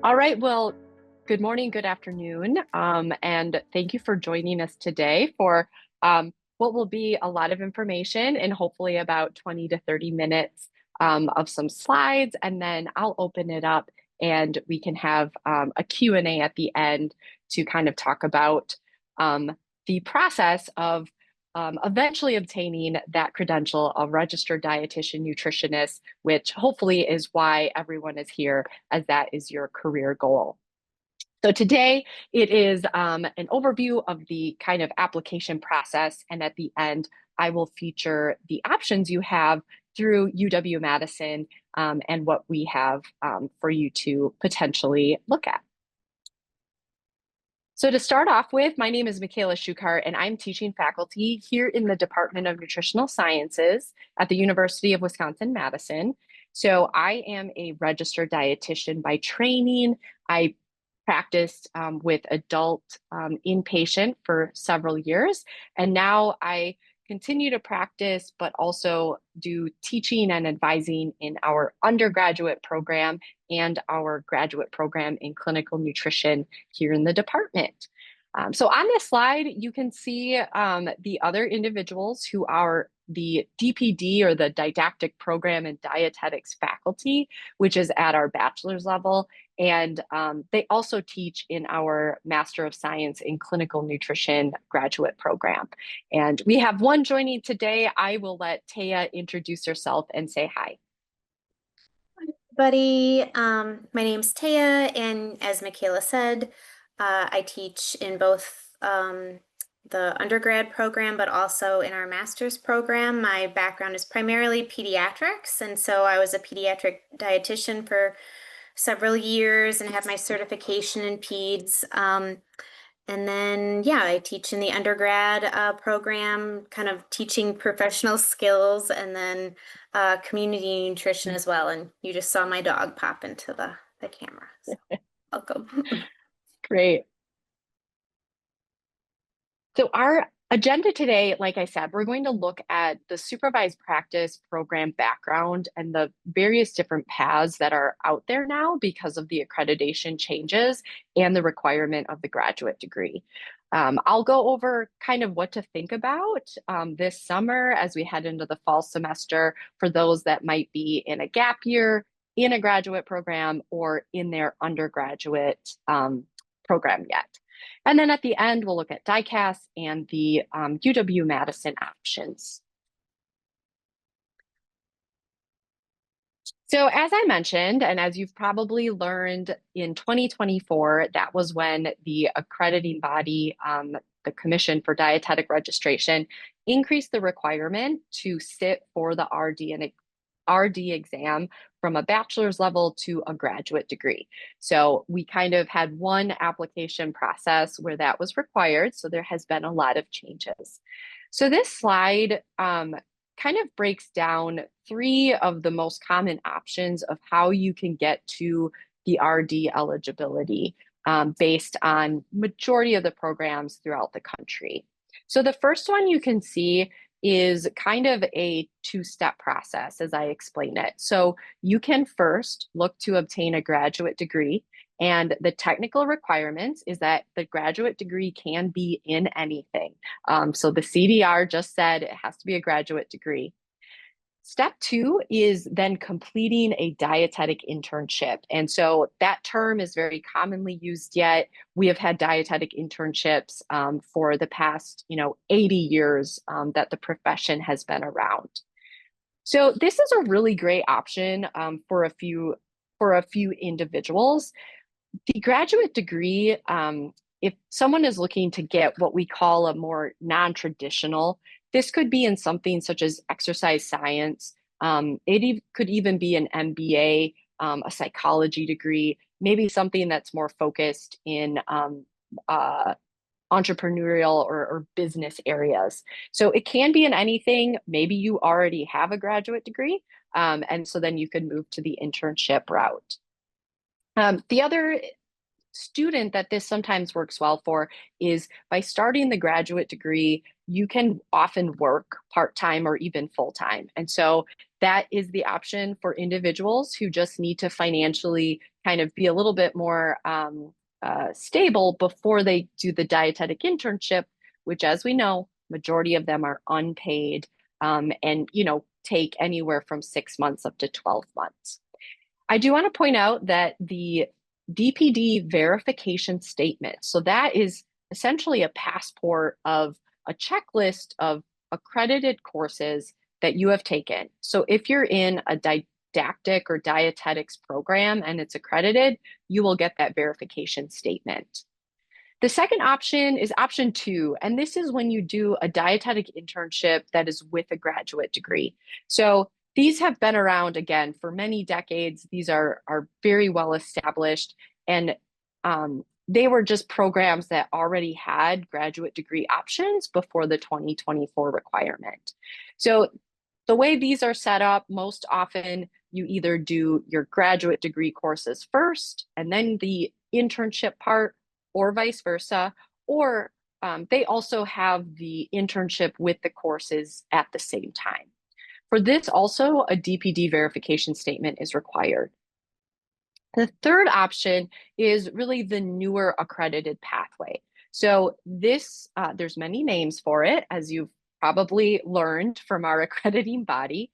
All right, well, good morning, good afternoon, and thank you for joining us today for what will be a lot of information and hopefully about 20 to 30 minutes of some slides, and then I'll open it up and we can have a Q&A at the end to kind of talk about the process of eventually obtaining that credential of registered dietitian nutritionist, which hopefully is why everyone is here, as that is your career goal. So today it is an overview of the kind of application process, and at the end, I will feature the options you have through UW-Madison and what we have for you to potentially look at. So to start off with, my name is Michaela Shukart, and I'm teaching faculty here in the Department of Nutritional Sciences at the University of Wisconsin-Madison. So I am a registered dietitian by training. I practiced with adult inpatient for several years, and now I continue to practice, but also do teaching and advising in our undergraduate program and our graduate program in clinical nutrition here in the department. So on this slide, you can see the other individuals who are the DPD, or the Didactic Program in Dietetics faculty, which is at our bachelor's level. And they also teach in our Master of Science in Clinical Nutrition graduate program. And we have one joining today. I will let Taya introduce herself and say hi. Everybody, my name's Taya, and as Michaela said, I teach in both the undergrad program, but also in our master's program. My background is primarily pediatrics, and so I was a pediatric dietitian for several years and have my certification in peds. And then, yeah, I teach in the undergrad program, kind of teaching professional skills, and then community nutrition as well. And you just saw my dog pop into the camera. So welcome. Great. So our agenda today, like I said, we're going to look at the supervised practice program background and the various different paths that are out there now because of the accreditation changes and the requirement of the graduate degree. I'll go over kind of what to think about this summer as we head into the fall semester for those that might be in a gap year, in a graduate program, or in their undergraduate program yet. And then at the end, we'll look at DICAS and the UW-Madison options. So as I mentioned, and as you've probably learned in 2024, that was when the accrediting body, the Commission for Dietetic Registration, increased the requirement to sit for the RD exam from a bachelor's level to a graduate degree. So we kind of had one application process where that was required. So there has been a lot of changes. So this slide kind of breaks down three of the most common options of how you can get to the RD eligibility based on majority of the programs throughout the country. So the first one you can see is kind of a two-step process as I explain it. So you can first look to obtain a graduate degree, and the technical requirements is that the graduate degree can be in anything. So the CDR just said it has to be a graduate degree. Step two is then completing a dietetic internship. And so that term is very commonly used yet. We have had dietetic internships for the past, 80 years that the profession has been around. So this is a really great option for a few individuals. The graduate degree, if someone is looking to get what we call a more non-traditional, this could be in something such as exercise science. It could even be an MBA, a psychology degree, maybe something that's more focused in entrepreneurial or business areas. So it can be in anything. Maybe you already have a graduate degree, and so then you can move to the internship route. The other student that this sometimes works well for is by starting the graduate degree, you can often work part-time or even full-time. And so that is the option for individuals who just need to financially kind of be a little bit more stable before they do the dietetic internship, which, as we know, majority of them are unpaid, and take anywhere from 6 months up to 12 months. I do want to point out that the DPD verification statement, so that is essentially a passport of a checklist of accredited courses that you have taken. So if you're in a didactic or dietetics program and it's accredited, you will get that verification statement. The second option is option 2, and this is when you do a dietetic internship that is with a graduate degree. So these have been around, again, for many decades. These are very well established, and they were just programs that already had graduate degree options before the 2024 requirement. So the way these are set up, most often you either do your graduate degree courses first and then the internship part, or vice versa, or they also have the internship with the courses at the same time. For this also, a DPD verification statement is required. The third option is really the newer accredited pathway. So this, there's many names for it, as you've probably learned from our accrediting body.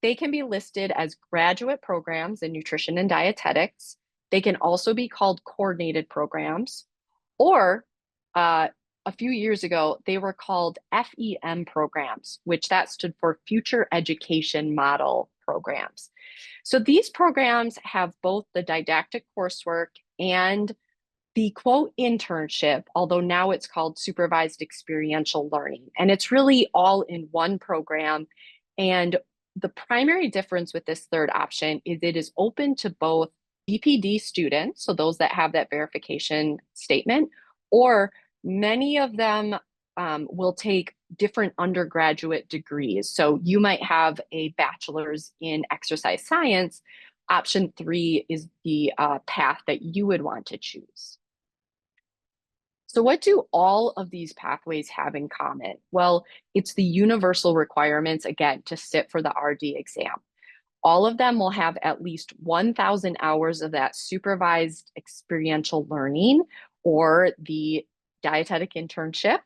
They can be listed as graduate programs in nutrition and dietetics. They can also be called coordinated programs, or a few years ago, they were called FEM programs, which that stood for Future Education Model programs. So these programs have both the didactic coursework and the quote internship, although now it's called supervised experiential learning. And it's really all in one program. And the primary difference with this third option is it is open to both DPD students, so those that have that verification statement, or many of them will take different undergraduate degrees. So you might have a bachelor's in exercise science. Option 3 is the path that you would want to choose. So what do all of these pathways have in common? Well, it's the universal requirements, again, to sit for the RD exam. All of them will have at least 1,000 hours of that supervised experiential learning or the dietetic internship.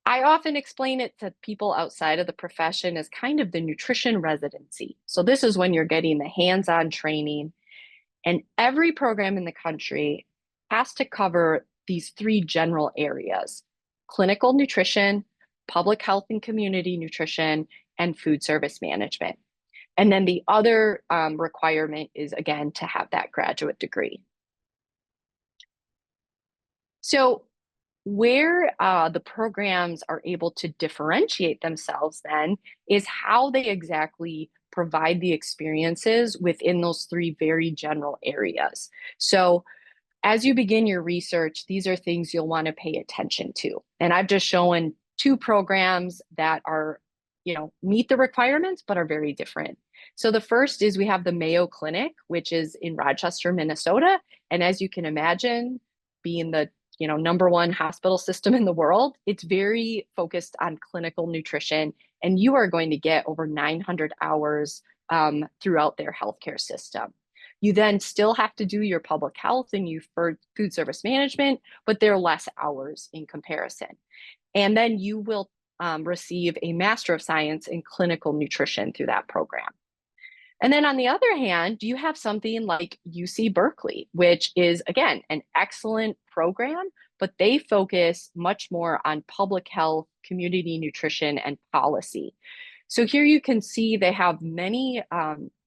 I often explain it to people outside of the profession as kind of the nutrition residency. So this is when you're getting the hands-on training, and every program in the country has to cover these 3 general areas: clinical nutrition, public health and community nutrition, and food service management. And then the other requirement is, again, to have that graduate degree. So where the programs are able to differentiate themselves then is how they exactly provide the experiences within those 3 very general areas. So as you begin your research, these are things you'll want to pay attention to. And I've just shown 2 programs that are, meet the requirements, but are very different. So the first is we have the Mayo Clinic, which is in Rochester, Minnesota. And as you can imagine, being the #1 hospital system in the world, it's very focused on clinical nutrition, and you are going to get over 900 hours throughout their healthcare system. You then still have to do your public health and you for food service management, but they're less hours in comparison. And then you will receive a Master of Science in Clinical Nutrition through that program. And then on the other hand, you have something like UC Berkeley, which is, again, an excellent program, but they focus much more on public health, community nutrition, and policy. So here you can see they have many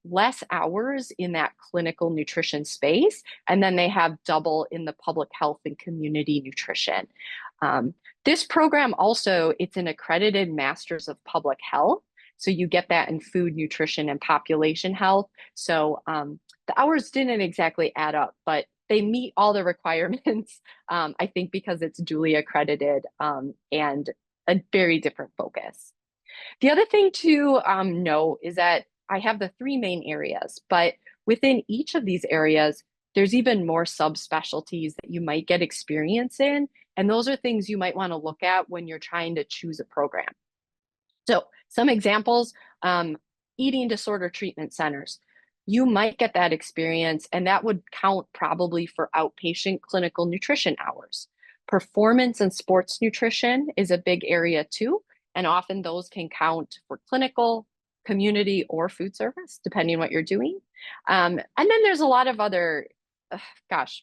less hours in that clinical nutrition space, and then they have double in the public health and community nutrition. This program also, it's an accredited Masters of Public Health. So you get that in food, nutrition, and population health. So the hours didn't exactly add up, but they meet all the requirements, I think, because it's duly accredited and a very different focus. The other thing to know is that I have the 3 main areas, but within each of these areas, there's even more subspecialties that you might get experience in. And those are things you might want to look at when you're trying to choose a program. So some examples, eating disorder treatment centers. You might get that experience, and that would count probably for outpatient clinical nutrition hours. Performance and sports nutrition is a big area too, and often those can count for clinical, community, or food service, depending on what you're doing. And then there's a lot of other, gosh,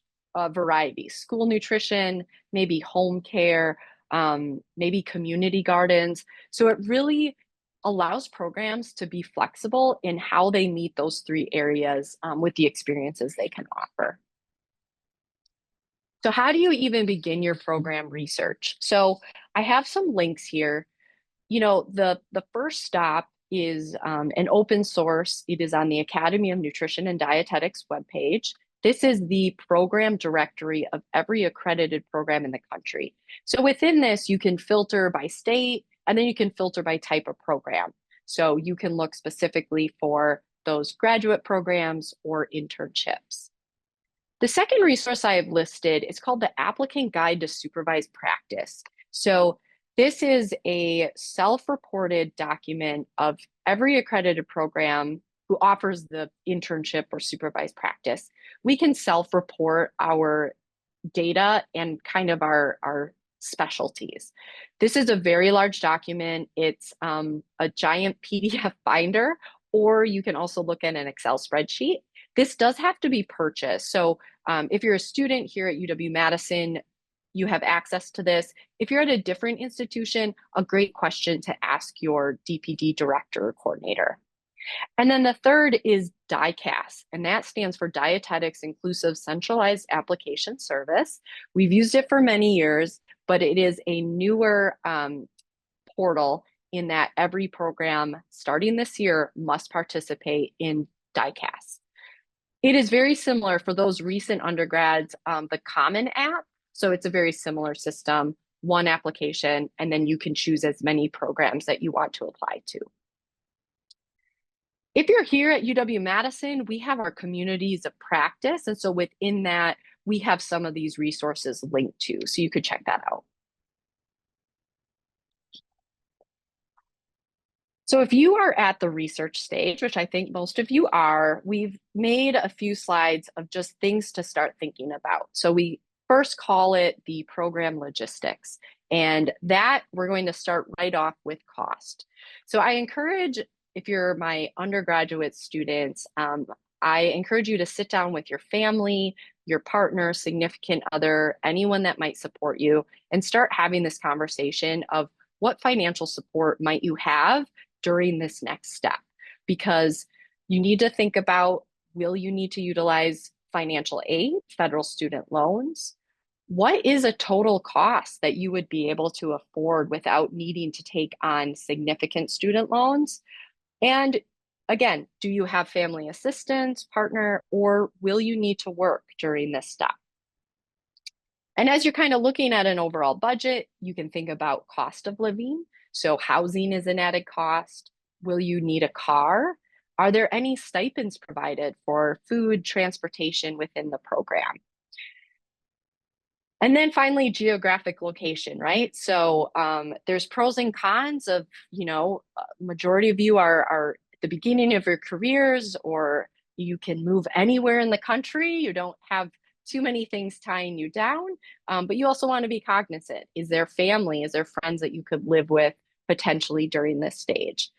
varieties. School nutrition, maybe home care, maybe community gardens. So it really allows programs to be flexible in how they meet those three areas with the experiences they can offer. So how do you even begin your program research? So I have some links here. You know, the first stop is an open source. It is on the Academy of Nutrition and Dietetics webpage. This is the program directory of every accredited program in the country. So within this, you can filter by state, and then you can filter by type of program. So you can look specifically for those graduate programs or internships. The second resource I have listed is called the Applicant Guide to Supervised Practice. So this is a self-reported document of every accredited program who offers the internship or supervised practice. We can self-report our data and kind of our specialties. This is a very large document. It's a giant PDF binder, or you can also look at an Excel spreadsheet. This does have to be purchased. So if you're a student here at UW-Madison, you have access to this. If you're at a different institution, a great question to ask your DPD director or coordinator. And then the third is DICAS, and that stands for Dietetics Inclusive Centralized Application Service. We've used it for many years, but it is a newer portal in that every program starting this year must participate in DICAS. It is very similar for those recent undergrads, the Common app. So it's a very similar system, one application, and then you can choose as many programs that you want to apply to. If you're here at UW-Madison, we have our communities of practice. And so within that, we have some of these resources linked to, so you could check that out. So if you are at the research stage, which I think most of you are, we've made a few slides of just things to start thinking about. So we first call it the program logistics, and that we're going to start right off with cost. So I encourage, if you're my undergraduate students, I encourage you to sit down with your family, your partner, significant other, anyone that might support you, and start having this conversation of what financial support might you have during this next step, because you need to think about, will you need to utilize financial aid, federal student loans? What is a total cost that you would be able to afford without needing to take on significant student loans? And again, do you have family assistance, partner, or will you need to work during this step? And as you're kind of looking at an overall budget, you can think about cost of living. So housing is an added cost. Will you need a car? Are there any stipends provided for food, transportation within the program? And then finally, geographic location, right? So there's pros and cons of, majority of you are at the beginning of your careers, or you can move anywhere in the country. You don't have too many things tying you down, but you also want to be cognizant. Is there family? Is there friends that you could live with potentially during this stage?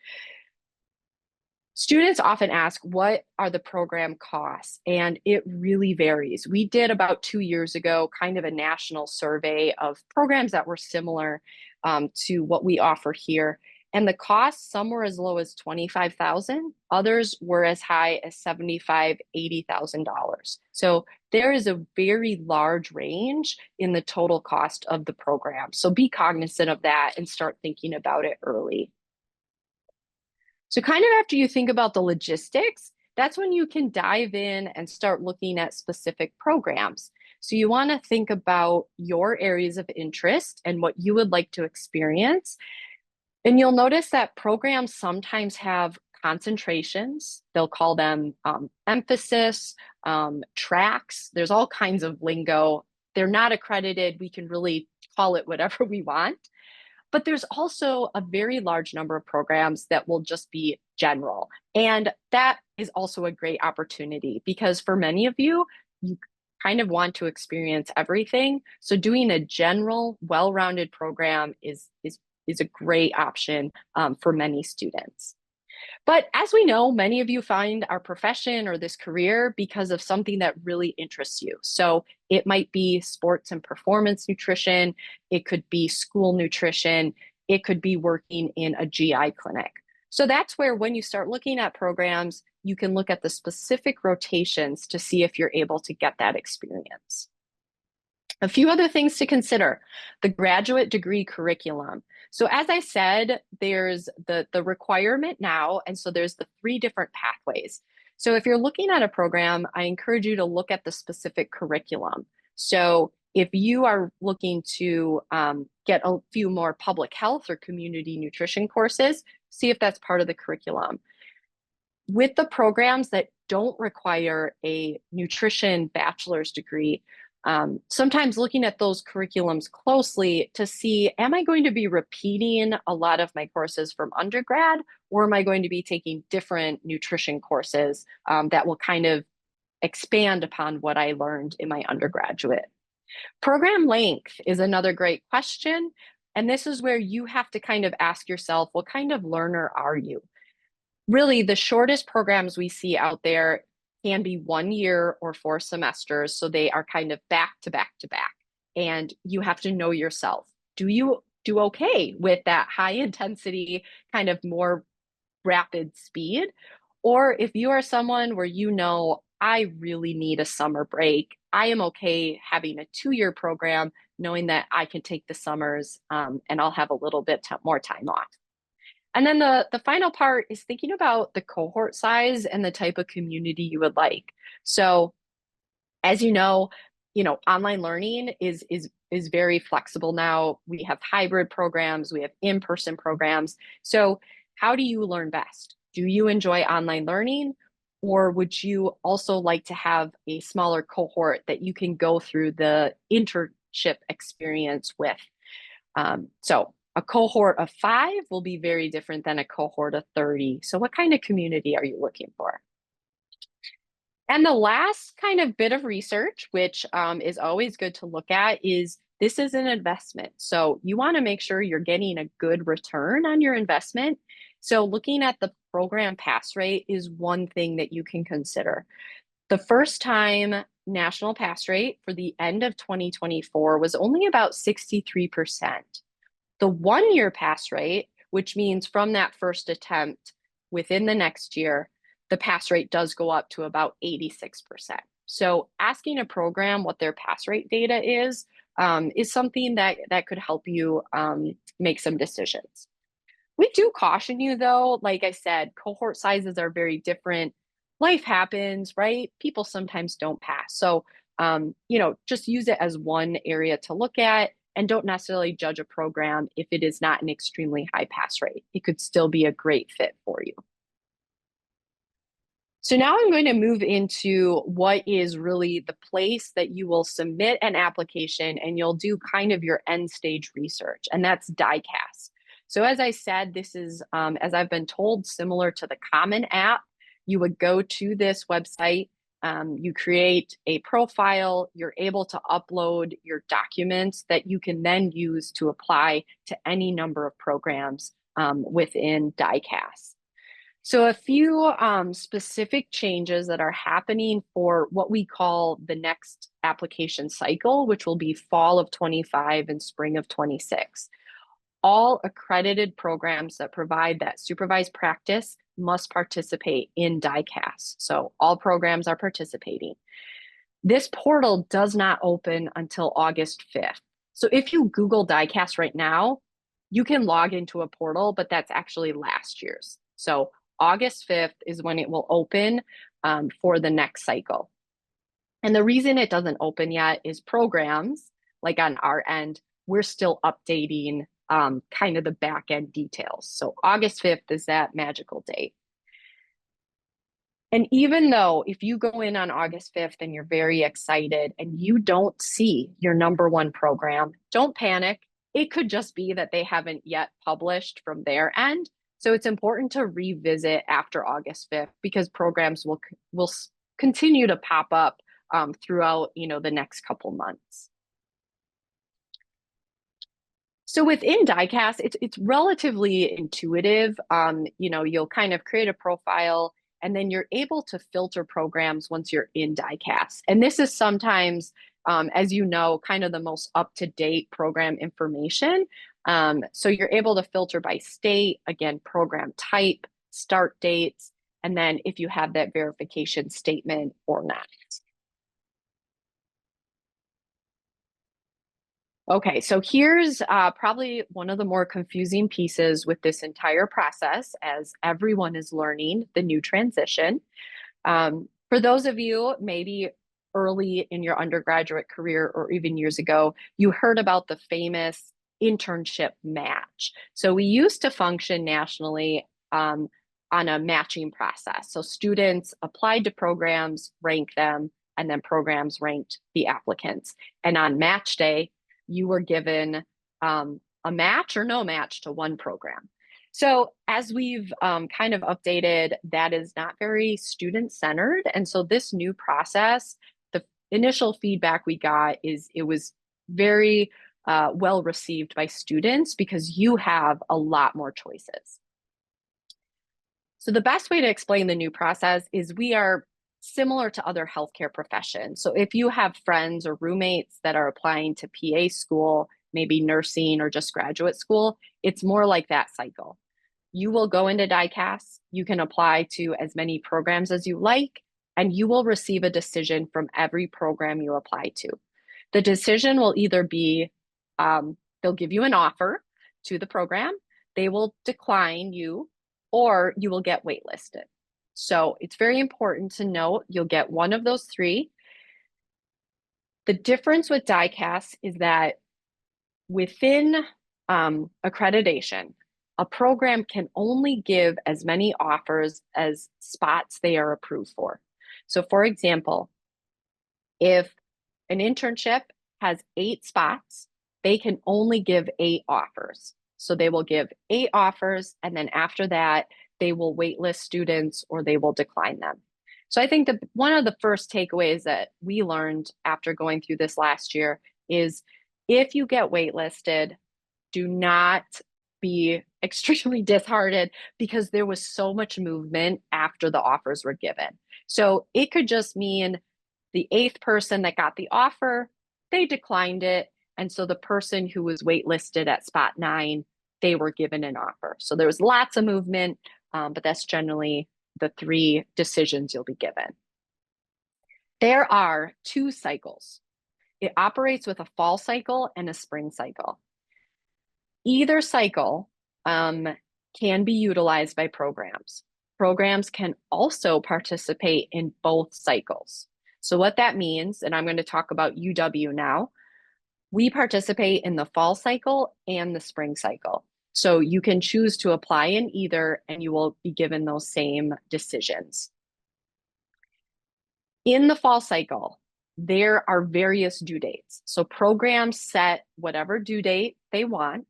Students often ask, what are the program costs? And it really varies. We did about 2 years ago kind of a national survey of programs that were similar to what we offer here. And the costs, some were as low as $25,000, others were as high as $75,000, $80,000. So there is a very large range in the total cost of the program. So be cognizant of that and start thinking about it early. So kind of after you think about the logistics, that's when you can dive in and start looking at specific programs. So you want to think about your areas of interest and what you would like to experience. And you'll notice that programs sometimes have concentrations. They'll call them emphasis, tracks. There's all kinds of lingo. They're not accredited. We can really call it whatever we want. But there's also a very large number of programs that will just be general. And that is also a great opportunity because for many of you, you kind of want to experience everything. So doing a general, well-rounded program is a great option for many students. But as we know, many of you find our profession or this career because of something that really interests you. So it might be sports and performance nutrition, it could be school nutrition, it could be working in a GI clinic. So that's where when you start looking at programs, you can look at the specific rotations to see if you're able to get that experience. A few other things to consider: the graduate degree curriculum. So as I said, there's the requirement now, and so there's the 3 different pathways. So if you're looking at a program, I encourage you to look at the specific curriculum. So if you are looking to get a few more public health or community nutrition courses, see if that's part of the curriculum. With the programs that don't require a nutrition bachelor's degree, sometimes looking at those curriculums closely to see, am I going to be repeating a lot of my courses from undergrad, or am I going to be taking different nutrition courses that will kind of expand upon what I learned in my undergraduate? Program length is another great question. And this is where you have to kind of ask yourself, what kind of learner are you? Really, the shortest programs we see out there can be 1 year or 4 semesters. So they are kind of back to back to back. And you have to know yourself. Do you do okay with that high intensity, kind of more rapid speed? Or if you are someone where you know, I really need a summer break, I am okay having a 2-year program, knowing that I can take the summers and I'll have a little bit more time off. And then the final part is thinking about the cohort size and the type of community you would like. So as you know, online learning is very flexible now. We have hybrid programs, we have in-person programs. So how do you learn best? Do you enjoy online learning? Or would you also like to have a smaller cohort that you can go through the internship experience with? So a cohort of 5 will be very different than a cohort of 30. So what kind of community are you looking for? And the last kind of bit of research, which is always good to look at, is this is an investment. So you want to make sure you're getting a good return on your investment. So looking at the program pass rate is one thing that you can consider. The first time national pass rate for the end of 2024 was only about 63%. The 1-year pass rate, which means from that first attempt within the next year, the pass rate does go up to about 86%. So asking a program what their pass rate data is something that could help you make some decisions. We do caution you though, like I said, cohort sizes are very different. Life happens, right? People sometimes don't pass. So, just use it as one area to look at and don't necessarily judge a program if it is not an extremely high pass rate. It could still be a great fit for you. So now I'm going to move into what is really the place that you will submit an application and you'll do kind of your end stage research, and that's DICAS. So as I said, this is, as I've been told, similar to the Common App. You would go to this website, you create a profile, you're able to upload your documents that you can then use to apply to any number of programs within DICAS. So a few specific changes that are happening for what we call the next application cycle, which will be fall of 25 and spring of 26. All accredited programs that provide that supervised practice must participate in DICAS. So all programs are participating. This portal does not open until August 5th. So if you Google DICAS right now, you can log into a portal, but that's actually last year's. So August 5th is when it will open for the next cycle. And the reason it doesn't open yet is programs, like on our end, we're still updating kind of the back end details. So August 5th is that magical date. And even though if you go in on August 5th and you're very excited and you don't see your number one program, don't panic. It could just be that they haven't yet published from their end. So it's important to revisit after August 5th because programs will continue to pop up throughout, the next couple months. So within DICAS, it's relatively intuitive. You'll kind of create a profile and then you're able to filter programs once you're in DICAS. And this is sometimes, as you know, kind of the most up-to-date program information. So you're able to filter by state, again, program type, start dates, and then if you have that verification statement or not. Okay, so here's probably one of the more confusing pieces with this entire process as everyone is learning the new transition. For those of you maybe early in your undergraduate career or even years ago, you heard about the famous internship match. So we used to function nationally on a matching process. So students applied to programs, ranked them, and then programs ranked the applicants. And on match day, you were given a match or no match to one program. So as we've kind of updated, that is not very student-centered. And so this new process, the initial feedback we got is it was very well received by students because you have a lot more choices. So the best way to explain the new process is we are similar to other healthcare professions. So if you have friends or roommates that are applying to PA school, maybe nursing or just graduate school, it's more like that cycle. You will go into DICAS, you can apply to as many programs as you like, and you will receive a decision from every program you apply to. The decision will either be, they'll give you an offer to the program, they will decline you, or you will get waitlisted. So it's very important to note you'll get one of those three. The difference with DICAS is that within accreditation, a program can only give as many offers as spots they are approved for. So for example, if an internship has 8 spots, they can only give 8 offers. So they will give 8 offers, and then after that, they will waitlist students or they will decline them. So I think that one of the first takeaways that we learned after going through this last year is if you get waitlisted, do not be extremely disheartened because there was so much movement after the offers were given. So it could just mean the 8th person that got the offer, they declined it. And so the person who was waitlisted at spot 9, they were given an offer. So there was lots of movement, but that's generally the 3 decisions you'll be given. There are 2 cycles. It operates with a fall cycle and a spring cycle. Either cycle can be utilized by programs. Programs can also participate in both cycles. So what that means, and I'm going to talk about UW now, we participate in the fall cycle and the spring cycle. So you can choose to apply in either and you will be given those same decisions. In the fall cycle, there are various due dates. So programs set whatever due date they want.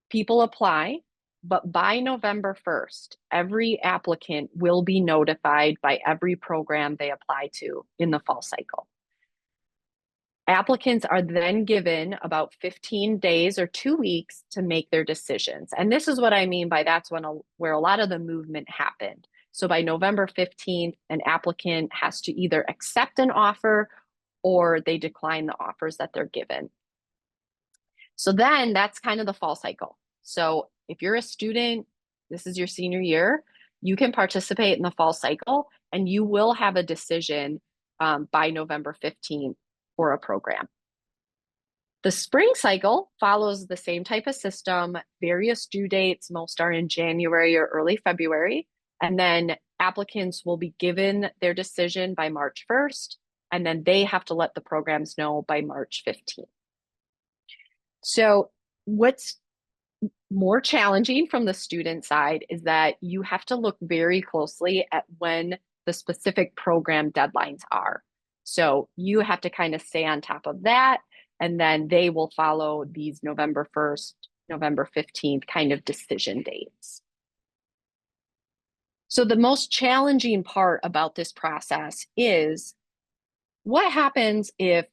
People apply, but by November 1st, every applicant will be notified by every program they apply to in the fall cycle. Applicants are then given about 15 days or 2 weeks to make their decisions. And this is what I mean by that's where a lot of the movement happened. So by November 15th, an applicant has to either accept an offer or they decline the offers that they're given. So then that's kind of the fall cycle. So if you're a student, this is your senior year, you can participate in the fall cycle and you will have a decision by November 15th for a program. The spring cycle follows the same type of system, various due dates, most are in January or early February, and then applicants will be given their decision by March 1st, and then they have to let the programs know by March 15th. So what's more challenging from the student side is that you have to look very closely at when the specific program deadlines are. So you have to kind of stay on top of that, and then they will follow these November 1st, November 15th kind of decision dates. So the most challenging part about this process is what happens if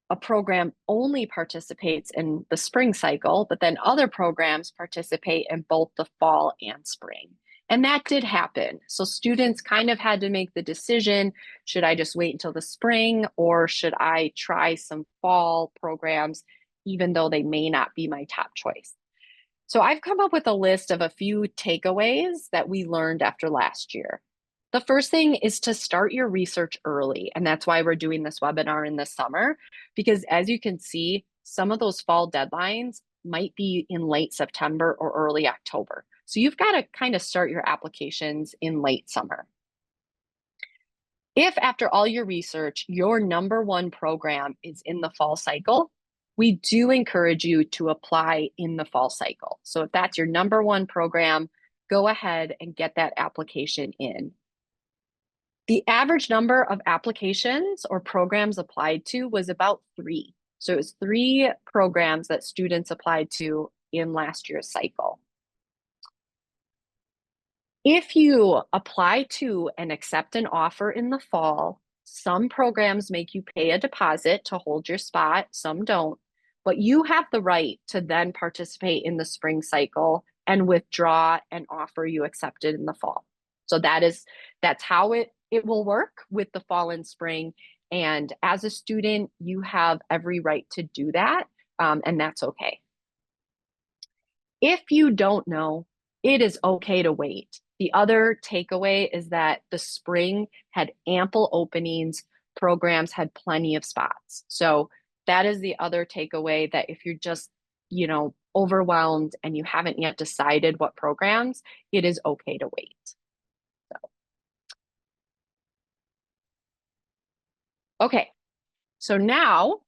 a program only participates in the spring cycle, but then other programs participate in both the fall and spring. And that did happen. So students kind of had to make the decision, should I just wait until the spring or should I try some fall programs, even though they may not be my top choice? So I've come up with a list of a few takeaways that we learned after last year. The first thing is to start your research early, and that's why we're doing this webinar in the summer, because as you can see, some of those fall deadlines might be in late September or early October. So you've got to kind of start your applications in late summer. If after all your research, your number one program is in the fall cycle, we do encourage you to apply in the fall cycle. So if that's your number one program, go ahead and get that application in. The average number of applications or programs applied to was about 3. So it was 3 programs that students applied to in last year's cycle. If you apply to and accept an offer in the fall, some programs make you pay a deposit to hold your spot, some don't, but you have the right to then participate in the spring cycle and withdraw an offer you accepted in the fall. So that's how it will work with the fall and spring. And as a student, you have every right to do that, and that's okay. If you don't know, it is okay to wait. The other takeaway is that the spring had ample openings, programs had plenty of spots. So that is the other takeaway, that if you're just, overwhelmed and you haven't yet decided what programs, it is okay to wait. Okay, so now,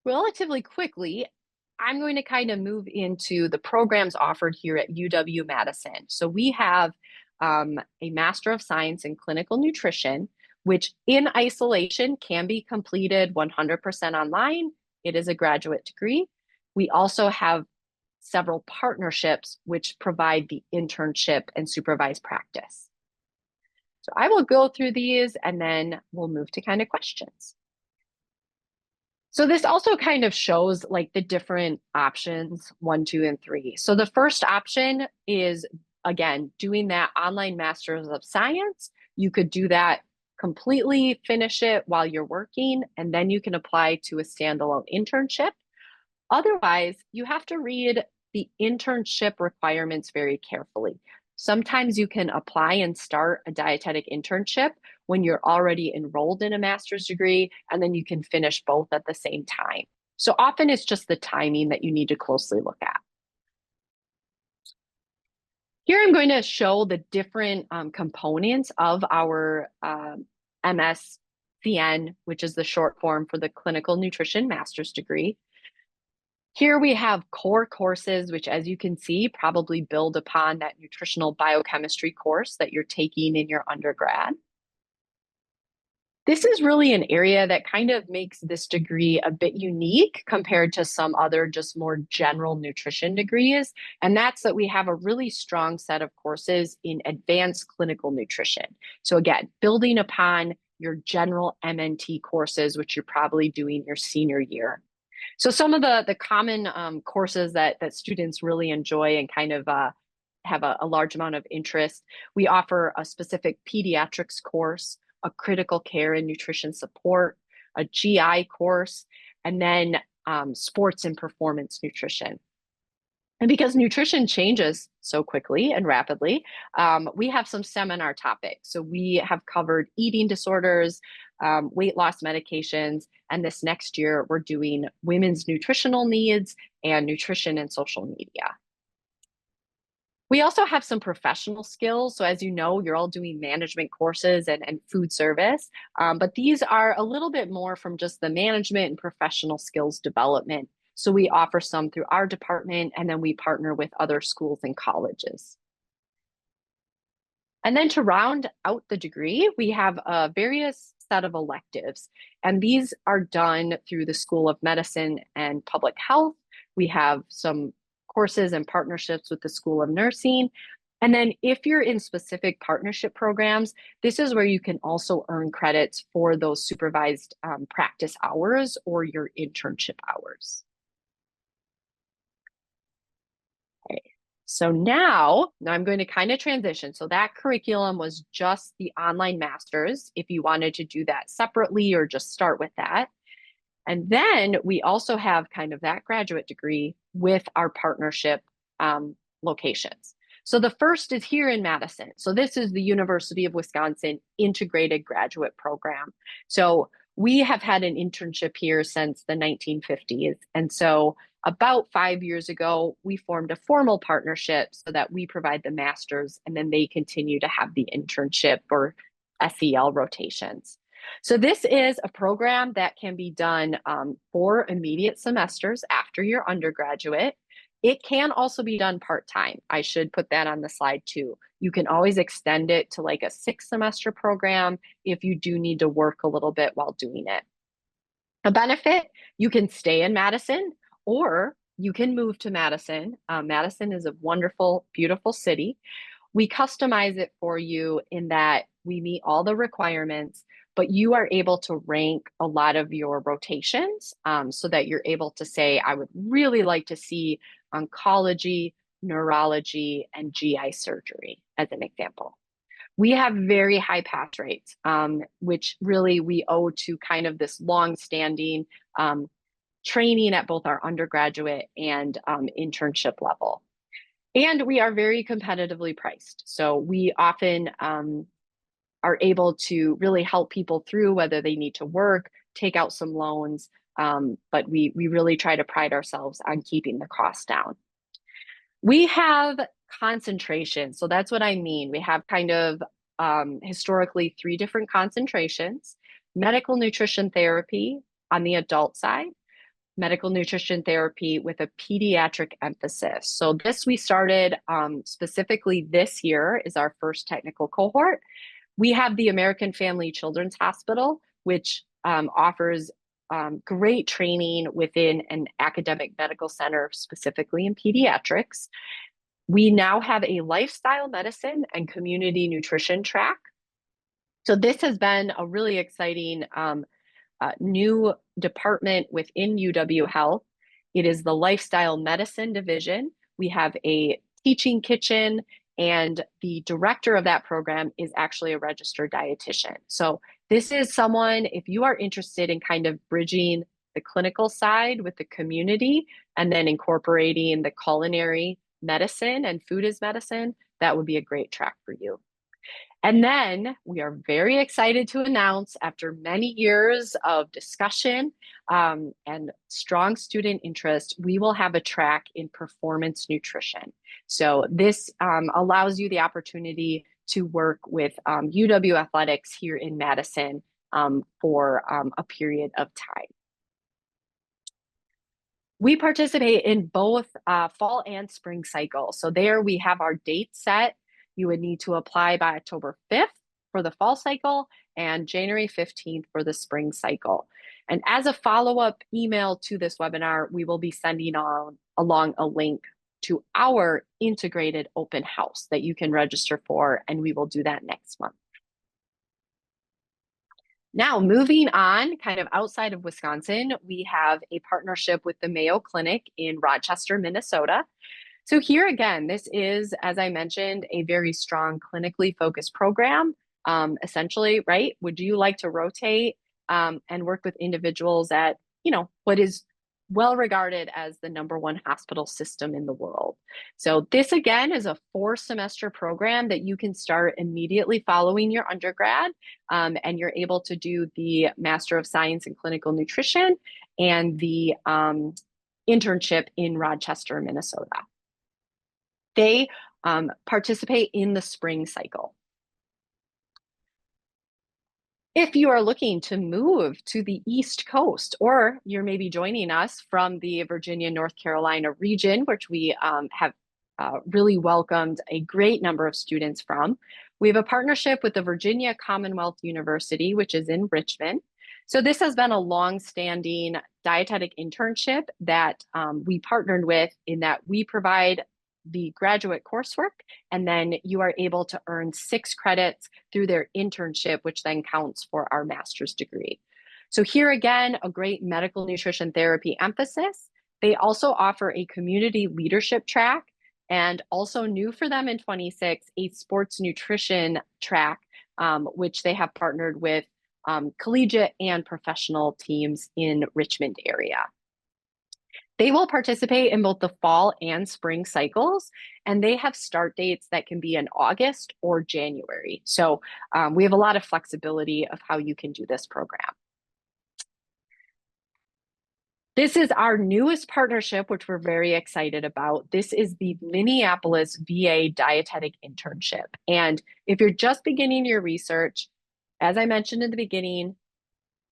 relatively quickly, I'm going to kind of move into the programs offered here at UW-Madison. So we have a Master of Science in Clinical Nutrition, which in isolation can be completed 100% online. It is a graduate degree. We also have several partnerships which provide the internship and supervised practice. So I will go through these and then we'll move to kind of questions. So this also kind of shows like the different options, 1, 2, and 3. So the first option is, again, doing that online Master's of Science. You could do that completely, finish it while you're working, and then you can apply to a standalone internship. Otherwise, you have to read the internship requirements very carefully. Sometimes you can apply and start a dietetic internship when you're already enrolled in a master's degree, and then you can finish both at the same time. So often it's just the timing that you need to closely look at. Here I'm going to show the different components of our MSCN, which is the short form for the Clinical Nutrition Master's degree. Here we have core courses, which, as you can see, probably build upon that nutritional biochemistry course that you're taking in your undergrad. This is really an area that kind of makes this degree a bit unique compared to some other just more general nutrition degrees. And that's that we have a really strong set of courses in advanced clinical nutrition. So again, building upon your general MNT courses, which you're probably doing your senior year. So some of the common courses that students really enjoy and kind of have a large amount of interest, we offer a specific pediatrics course, a critical care and nutrition support, a GI course, and then sports and performance nutrition. And because nutrition changes so quickly and rapidly, we have some seminar topics. So we have covered eating disorders, weight loss medications, and this next year we're doing women's nutritional needs and nutrition and social media. We also have some professional skills. So as you know, you're all doing management courses and food service, but these are a little bit more from just the management and professional skills development. So we offer some through our department, and then we partner with other schools and colleges. And then to round out the degree, we have a various set of electives, and these are done through the School of Medicine and Public Health. We have some courses and partnerships with the School of Nursing. And then if you're in specific partnership programs, this is where you can also earn credits for those supervised practice hours or your internship hours. Okay. So now I'm going to kind of transition. So that curriculum was just the online masters, if you wanted to do that separately or just start with that. And then we also have kind of that graduate degree with our partnership locations. So the first is here in Madison. So this is the University of Wisconsin Integrated Graduate Program. So we have had an internship here since the 1950s. And so about 5 years ago, we formed a formal partnership so that we provide the masters and then they continue to have the internship or SEL rotations. So this is a program that can be done for immediate semesters after your undergraduate. It can also be done part-time. I should put that on the slide too. You can always extend it to like a 6-semester program if you do need to work a little bit while doing it. A benefit, you can stay in Madison or you can move to Madison. Madison is a wonderful, beautiful city. We customize it for you in that we meet all the requirements, but you are able to rank a lot of your rotations so that you're able to say, I would really like to see oncology, neurology, and GI surgery as an example. We have very high pass rates, which really we owe to kind of this long-standing training at both our undergraduate and internship level. And we are very competitively priced. So we often are able to really help people through whether they need to work, take out some loans, but we really try to pride ourselves on keeping the cost down. We have concentration. So that's what I mean. We have kind of historically 3 different concentrations: medical nutrition therapy on the adult side, medical nutrition therapy with a pediatric emphasis. So this we started specifically this year is our first technical cohort. We have the American Family Children's Hospital, which offers great training within an academic medical center, specifically in pediatrics. We now have a lifestyle medicine and community nutrition track. So this has been a really exciting new department within UW Health. It is the lifestyle medicine division. We have a teaching kitchen, and the director of that program is actually a registered dietitian. So this is someone, if you are interested in kind of bridging the clinical side with the community and then incorporating the culinary medicine and food as medicine, that would be a great track for you. And then we are very excited to announce, after many years of discussion and strong student interest, we will have a track in performance nutrition. So this allows you the opportunity to work with UW Athletics here in Madison for a period of time. We participate in both fall and spring cycle. So there we have our date set. You would need to apply by October 5th for the fall cycle and January 15th for the spring cycle. And as a follow-up email to this webinar, we will be sending along a link to our integrated open house that you can register for, and we will do that next month. Now, moving on, kind of outside of Wisconsin, we have a partnership with the Mayo Clinic in Rochester, Minnesota. So here again, this is, as I mentioned, a very strong clinically focused program. Essentially, right? Would you like to rotate and work with individuals at, what is well regarded as the #1 hospital system in the world? So this again is a 4-semester program that you can start immediately following your undergrad, and you're able to do the Master of Science in Clinical Nutrition and the internship in Rochester, Minnesota. They participate in the spring cycle. If you are looking to move to the East Coast, or you're maybe joining us from the Virginia, North Carolina region, which we have really welcomed a great number of students from, We have a partnership with the Virginia Commonwealth University, which is in Richmond. So this has been a long-standing dietetic internship that we partnered with, in that we provide the graduate coursework, and then you are able to earn 6 credits through their internship, which then counts for our master's degree. So here again, a great medical nutrition therapy emphasis. They also offer a community leadership track, and also new for them in 26, a sports nutrition track, which they have partnered with collegiate and professional teams in Richmond area. They will participate in both the fall and spring cycles, and they have start dates that can be in August or January. So we have a lot of flexibility of how you can do this program. This is our newest partnership, which we're very excited about. This is the Minneapolis VA Dietetic Internship. And if you're just beginning your research, as I mentioned in the beginning,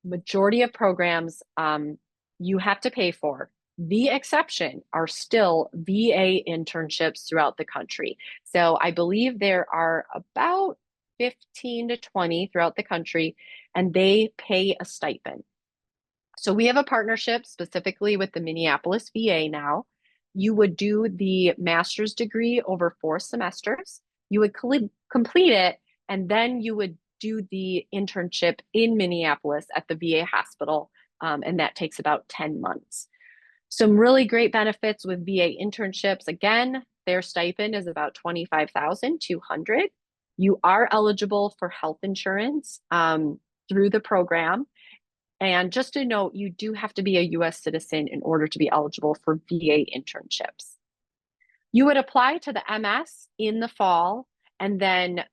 majority of programs you have to pay for. The exception are still VA internships throughout the country. So I believe there are about 15 to 20 throughout the country, and they pay a stipend. So we have a partnership specifically with the Minneapolis VA now. You would do the master's degree over 4 semesters. You would complete it, and then you would do the internship in Minneapolis at the VA hospital, and that takes about 10 months. Some really great benefits with VA internships. Again, their stipend is about $25,200. You are eligible for health insurance through the program. And just to note, you do have to be a US citizen in order to be eligible for VA internships. You would apply to the MS in the fall, and then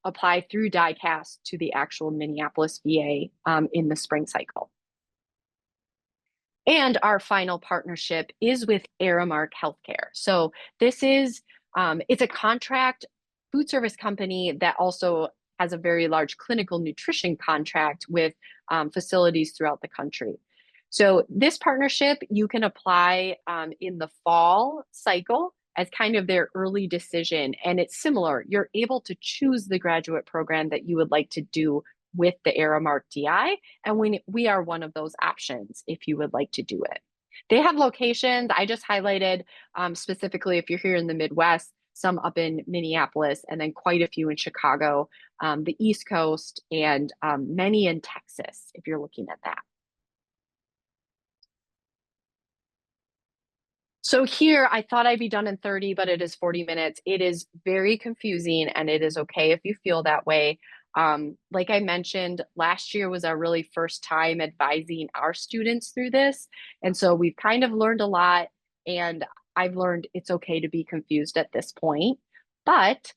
apply through DICAS to the actual Minneapolis VA in the spring cycle. And our final partnership is with Aramark Healthcare. So this is, it's a contract food service company that also has a very large clinical nutrition contract with facilities throughout the country. So this partnership, you can apply in the fall cycle as kind of their early decision. And it's similar. You're able to choose the graduate program that you would like to do with the Aramark DI. And we are one of those options if you would like to do it. They have locations. I just highlighted specifically if you're here in the Midwest, some up in Minneapolis, and then quite a few in Chicago, the East Coast, and many in Texas, if you're looking at that. So here, I thought I'd be done in 30, but it is 40 minutes. It is very confusing, and it is okay if you feel that way. Like I mentioned, last year was our really first time advising our students through this. And so we've kind of learned a lot, and I've learned it's okay to be confused at this point. But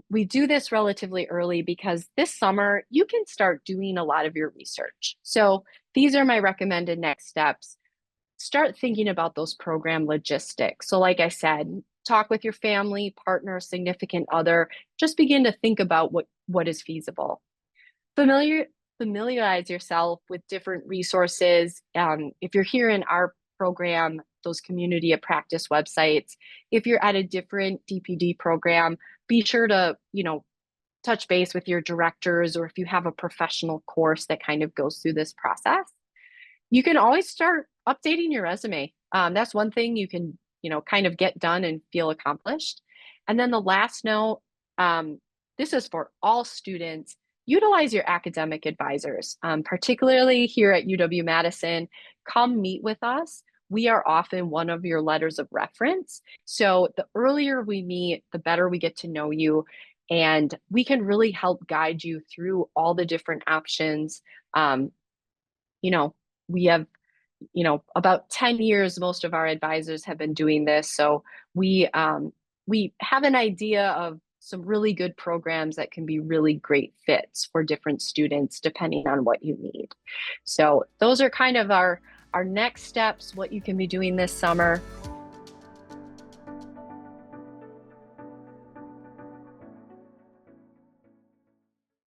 we do this relatively early because this summer you can start doing a lot of your research. So these are my recommended next steps. Start thinking about those program logistics. So like I said, talk with your family, partner, significant other. Just begin to think about what is feasible. Familiarize yourself with different resources. If you're here in our program, those community of practice websites. If you're at a different DPD program, be sure to, touch base with your directors, or if you have a professional course that kind of goes through this process. You can always start updating your resume. That's one thing you can, kind of get done and feel accomplished. And then the last note, this is for all students, utilize your academic advisors, particularly here at UW-Madison. Come meet with us. We are often one of your letters of reference. So the earlier we meet, the better we get to know you. And we can really help guide you through all the different options. We have, about 10 years, most of our advisors have been doing this. So we have an idea of some really good programs that can be really great fits for different students, depending on what you need. So those are kind of our next steps, what you can be doing this summer.